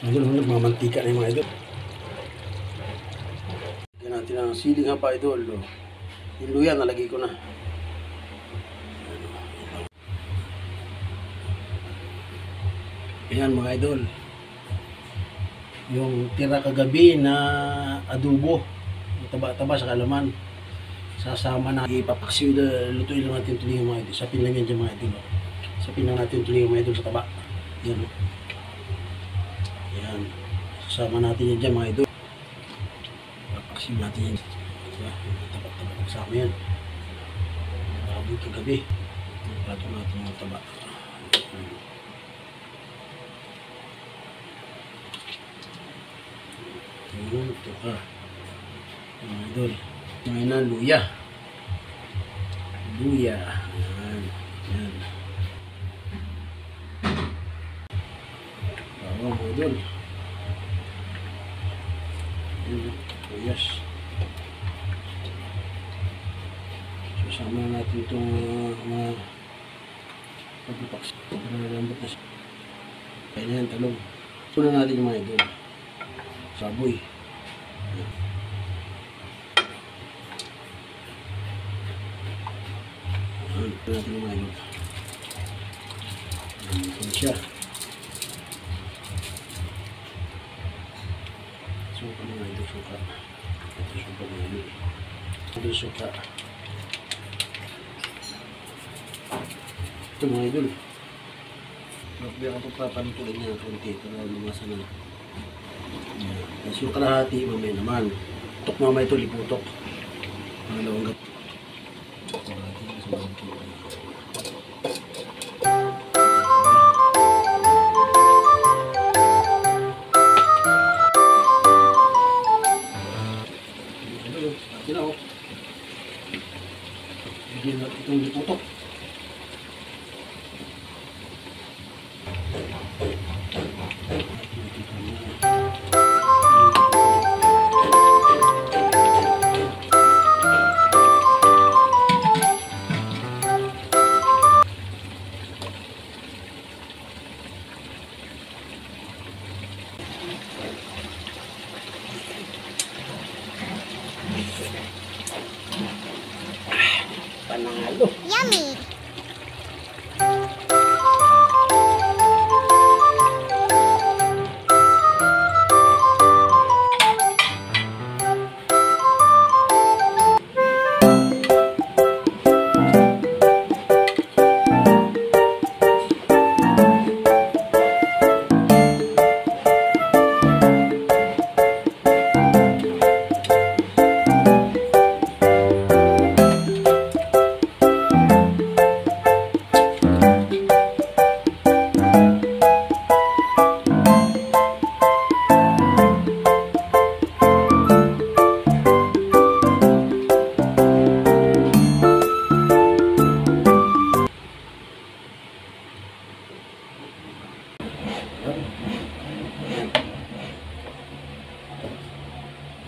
Idol, nagmamantika na yung mga idol. Lagyan natin ang siling haba idol. Yung luya nalagay ko na. Ayan mga idol. Yung tira kagabi na adobo. Taba-taba sa kalaman. Sasama na ipapaksiw na lutuin lang natin tuloy mga idol. Sapin lang yan dyan mga idol. Sapin lang natin tuloy mga idol sa taba. Yan. Yan. Sasama natin yan dyan mga idol. Ipapaksiw natin yan. Taba-taba kasama yan. Marabot kagabi. Pato natin yung taba. Ito ka mga idol. Ngayon na luya. Luya. Ayan. Ayan. Bawang mga idol. Ayan. Luyas. Sasama natin itong mga pagpapaks. Lambot na siya. Kaya na yan talong. Puna natin yung mga idol. Saboy. Ito natin yung mga idol. Ito siya. Suka mga idol, suka. Ito suka mga idol. Ito suka. Ito mga idol. Bakit ako papantuin niya konti para lumasa na. Tapos yung kalahati mamaya naman. Tok mamaya ito, liputok. Pangalawang gato. Bigyan natin itong liputok. Panalo. Yummy!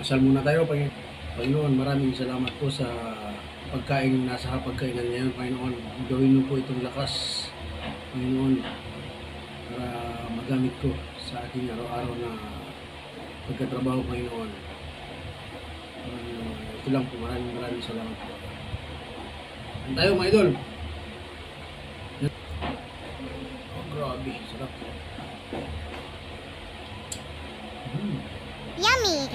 Dasal muna tayo, Panginoon. Maraming salamat po sa pagkain nasa hapagkainan ngayon, Panginoon. Gawin mo po itong lakas, Panginoon, para magamit ko sa aking araw-araw na pagkatrabaho, Panginoon. Ito lang po, maraming salamat po. Ano tayo mga idol? Oh, grabe, sarap po. Yummy!